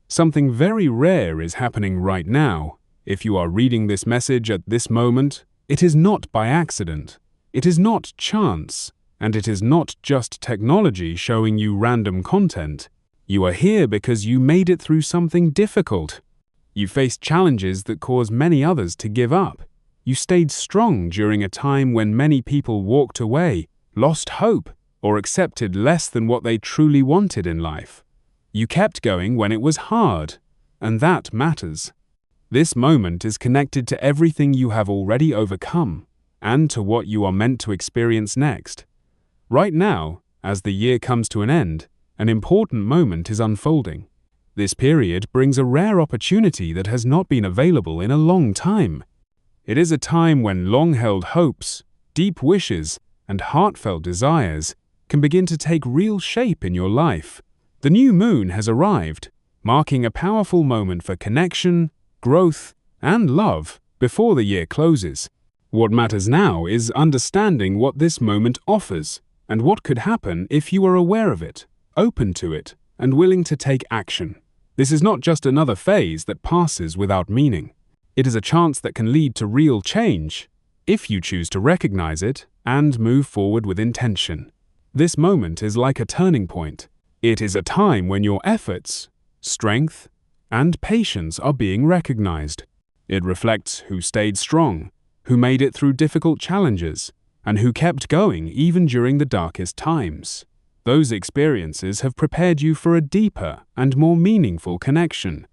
Something very rare is happening right now. If you are reading this message at this moment, it is not by accident. It is not chance, and it is not just technology showing you random content. You are here because you made it through something difficult. You faced challenges that caused many others to give up. You stayed strong during a time when many people walked away, lost hope, or accepted less than what they truly wanted in life. You kept going when it was hard, and that matters. This moment is connected to everything you have already overcome, and to what you are meant to experience next. Right now, as the year comes to an end, an important moment is unfolding. This period brings a rare opportunity that has not been available in a long time. It is a time when long-held hopes, deep wishes, and heartfelt desires can begin to take real shape in your life. The new moon has arrived, marking a powerful moment for connection, growth, and love before the year closes. What matters now is understanding what this moment offers and what could happen if you are aware of it, open to it, and willing to take action. This is not just another phase that passes without meaning. It is a chance that can lead to real change if you choose to recognize it and move forward with intention. This moment is like a turning point. It is a time when your efforts, strength, and patience are being recognized. It reflects who stayed strong, who made it through difficult challenges, and who kept going even during the darkest times. Those experiences have prepared you for a deeper and more meaningful connection.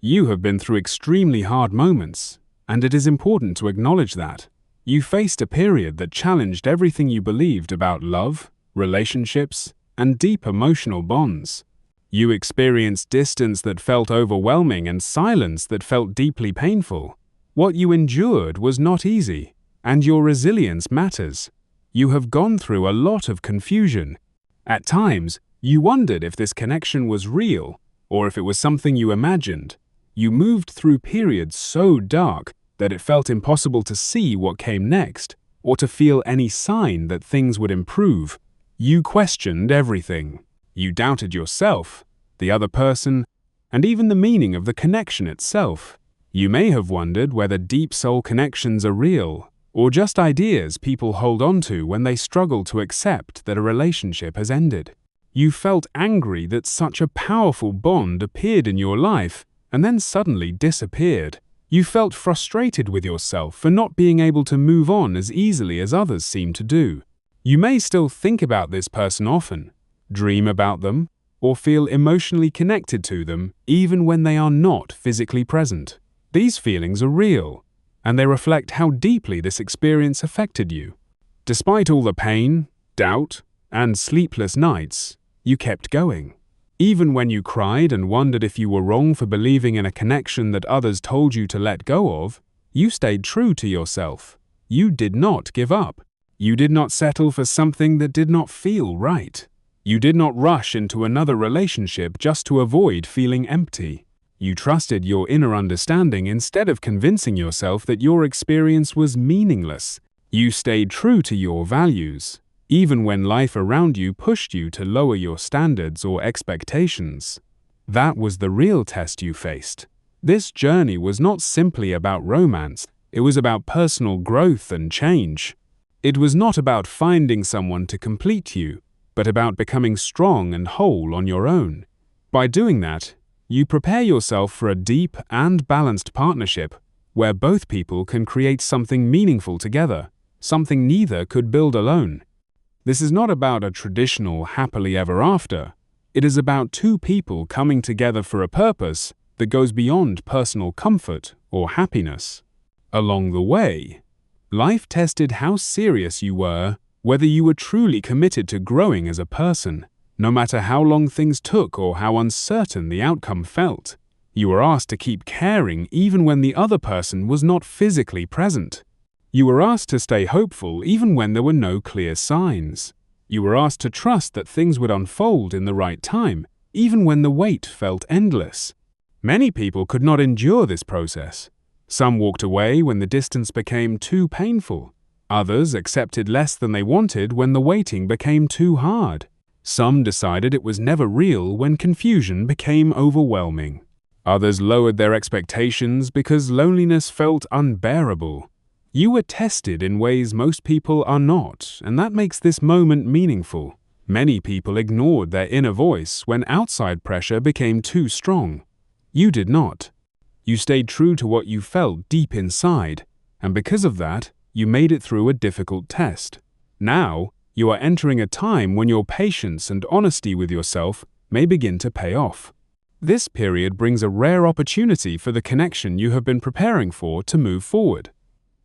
You have been through extremely hard moments, and it is important to acknowledge that. You faced a period that challenged everything you believed about love, relationships, and deep emotional bonds. You experienced distance that felt overwhelming and silence that felt deeply painful. What you endured was not easy, and your resilience matters. You have gone through a lot of confusion. At times, you wondered if this connection was real, or if it was something you imagined. You moved through periods so dark that it felt impossible to see what came next, or to feel any sign that things would improve. You questioned everything. You doubted yourself, the other person, and even the meaning of the connection itself. You may have wondered whether deep soul connections are real, or just ideas people hold on to when they struggle to accept that a relationship has ended. You felt angry that such a powerful bond appeared in your life and then suddenly disappeared. You felt frustrated with yourself for not being able to move on as easily as others seem to do. You may still think about this person often, dream about them, or feel emotionally connected to them even when they are not physically present. These feelings are real, and they reflect how deeply this experience affected you. Despite all the pain, doubt, and sleepless nights, you kept going. Even when you cried and wondered if you were wrong for believing in a connection that others told you to let go of, you stayed true to yourself. You did not give up. You did not settle for something that did not feel right. You did not rush into another relationship just to avoid feeling empty. You trusted your inner understanding instead of convincing yourself that your experience was meaningless. You stayed true to your values, even when life around you pushed you to lower your standards or expectations. That was the real test you faced. This journey was not simply about romance, it was about personal growth and change. It was not about finding someone to complete you, but about becoming strong and whole on your own. By doing that, you prepare yourself for a deep and balanced partnership where both people can create something meaningful together, something neither could build alone. This is not about a traditional happily ever after. It is about two people coming together for a purpose that goes beyond personal comfort or happiness. Along the way, life tested how serious you were, whether you were truly committed to growing as a person. No matter how long things took or how uncertain the outcome felt, you were asked to keep caring even when the other person was not physically present. You were asked to stay hopeful even when there were no clear signs. You were asked to trust that things would unfold in the right time, even when the wait felt endless. Many people could not endure this process. Some walked away when the distance became too painful. Others accepted less than they wanted when the waiting became too hard. Some decided it was never real when confusion became overwhelming. Others lowered their expectations because loneliness felt unbearable. You were tested in ways most people are not, and that makes this moment meaningful. Many people ignored their inner voice when outside pressure became too strong. You did not. You stayed true to what you felt deep inside, and because of that, you made it through a difficult test. Now, you are entering a time when your patience and honesty with yourself may begin to pay off. This period brings a rare opportunity for the connection you have been preparing for to move forward.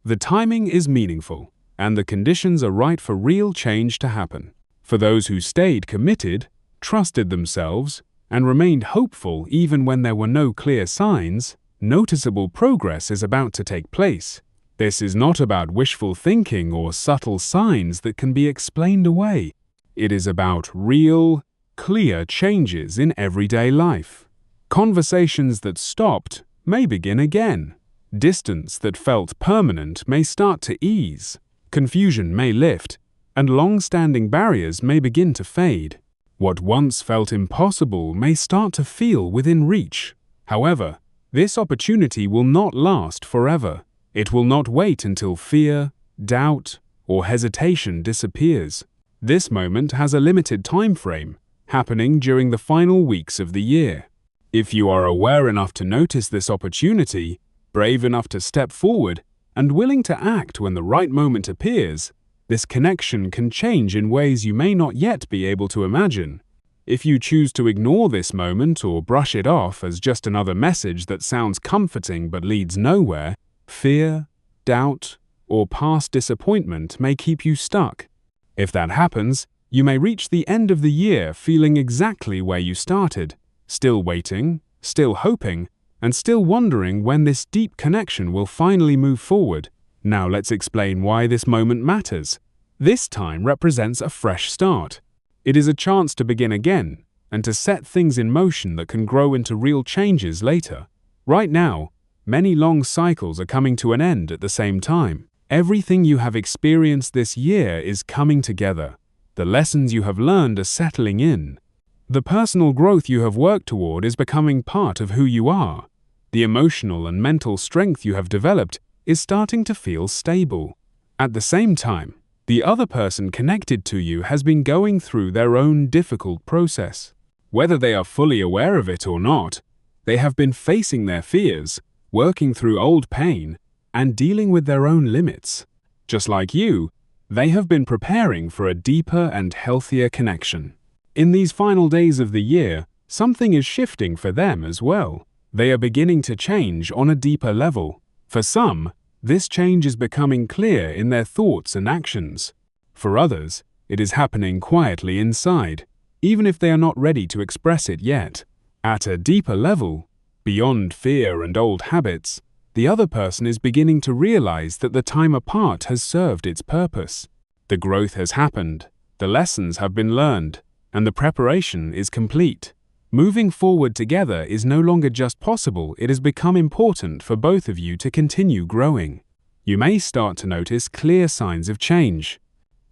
The timing is meaningful, and the conditions are right for real change to happen. For those who stayed committed, trusted themselves, and remained hopeful even when there were no clear signs, noticeable progress is about to take place. This is not about wishful thinking or subtle signs that can be explained away. It is about real, clear changes in everyday life. Conversations that stopped may begin again. Distance that felt permanent may start to ease. Confusion may lift, and long-standing barriers may begin to fade. What once felt impossible may start to feel within reach. However, this opportunity will not last forever. It will not wait until fear, doubt, or hesitation disappears. This moment has a limited time frame, happening during the final weeks of the year. If you are aware enough to notice this opportunity, brave enough to step forward, and willing to act when the right moment appears, this connection can change in ways you may not yet be able to imagine. If you choose to ignore this moment or brush it off as just another message that sounds comforting but leads nowhere, fear, doubt, or past disappointment may keep you stuck. If that happens, you may reach the end of the year feeling exactly where you started, still waiting, still hoping, and still wondering when this deep connection will finally move forward. Now let's explain why this moment matters. This time represents a fresh start. It is a chance to begin again and to set things in motion that can grow into real changes later. Right now, many long cycles are coming to an end at the same time. Everything you have experienced this year is coming together. The lessons you have learned are settling in. The personal growth you have worked toward is becoming part of who you are. The emotional and mental strength you have developed is starting to feel stable. At the same time, the other person connected to you has been going through their own difficult process. Whether they are fully aware of it or not, they have been facing their fears, working through old pain, and dealing with their own limits. Just like you, they have been preparing for a deeper and healthier connection. In these final days of the year, something is shifting for them as well. They are beginning to change on a deeper level. For some, this change is becoming clear in their thoughts and actions. For others, it is happening quietly inside, even if they are not ready to express it yet. At a deeper level, beyond fear and old habits, the other person is beginning to realize that the time apart has served its purpose. The growth has happened, the lessons have been learned, and the preparation is complete. Moving forward together is no longer just possible, it has become important for both of you to continue growing. You may start to notice clear signs of change.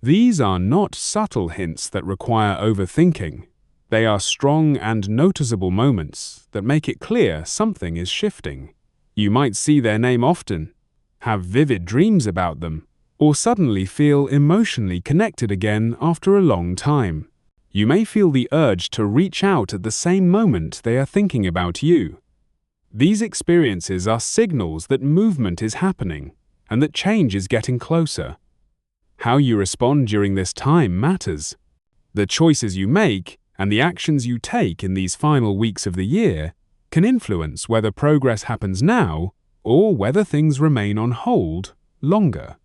These are not subtle hints that require overthinking. They are strong and noticeable moments that make it clear something is shifting. You might see their name often, have vivid dreams about them, or suddenly feel emotionally connected again after a long time. You may feel the urge to reach out at the same moment they are thinking about you. These experiences are signals that movement is happening and that change is getting closer. How you respond during this time matters. The choices you make and the actions you take in these final weeks of the year can influence whether progress happens now or whether things remain on hold longer.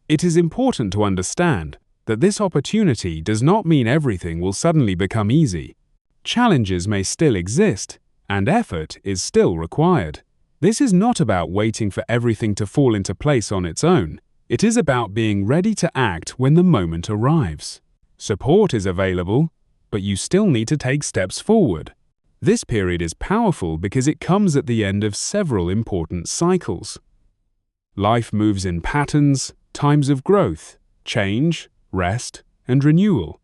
It is important to understand that this opportunity does not mean everything will suddenly become easy. Challenges may still exist, and effort is still required. This is not about waiting for everything to fall into place on its own. It is about being ready to act when the moment arrives. Support is available, but you still need to take steps forward. This period is powerful because it comes at the end of several important cycles. Life moves in patterns, times of growth, change, rest, and renewal.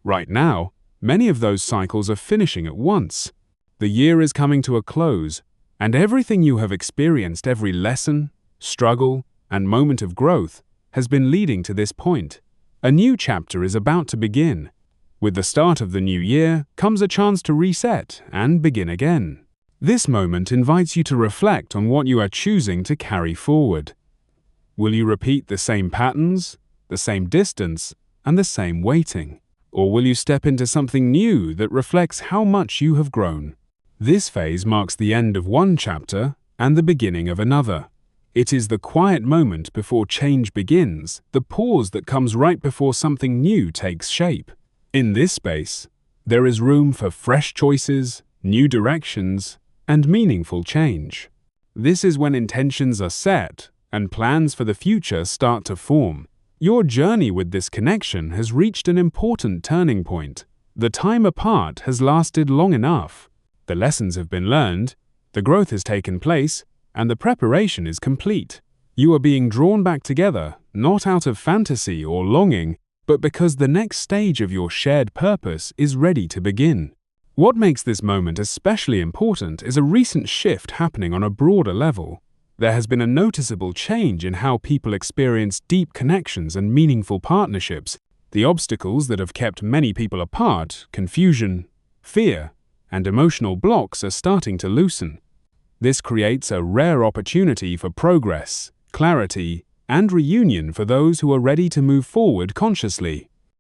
Right now, many of those cycles are finishing at once. The year is coming to a close, and everything you have experienced, every lesson, struggle, and moment of growth, has been leading to this point. A new chapter is about to begin. With the start of the new year comes a chance to reset and begin again. This moment invites you to reflect on what you are choosing to carry forward. Will you repeat the same patterns, the same distance, and the same waiting? Or will you step into something new that reflects how much you have grown? This phase marks the end of one chapter and the beginning of another. It is the quiet moment before change begins, the pause that comes right before something new takes shape. In this space, there is room for fresh choices, new directions, and meaningful change. This is when intentions are set and plans for the future start to form. Your journey with this connection has reached an important turning point. The time apart has lasted long enough. The lessons have been learned, the growth has taken place, and the preparation is complete. You are being drawn back together, not out of fantasy or longing, but because the next stage of your shared purpose is ready to begin. What makes this moment especially important is a recent shift happening on a broader level. There has been a noticeable change in how people experience deep connections and meaningful partnerships. The obstacles that have kept many people apart, confusion, fear, and emotional blocks are starting to loosen. This creates a rare opportunity for progress, clarity, and reunion for those who are ready to move forward consciously.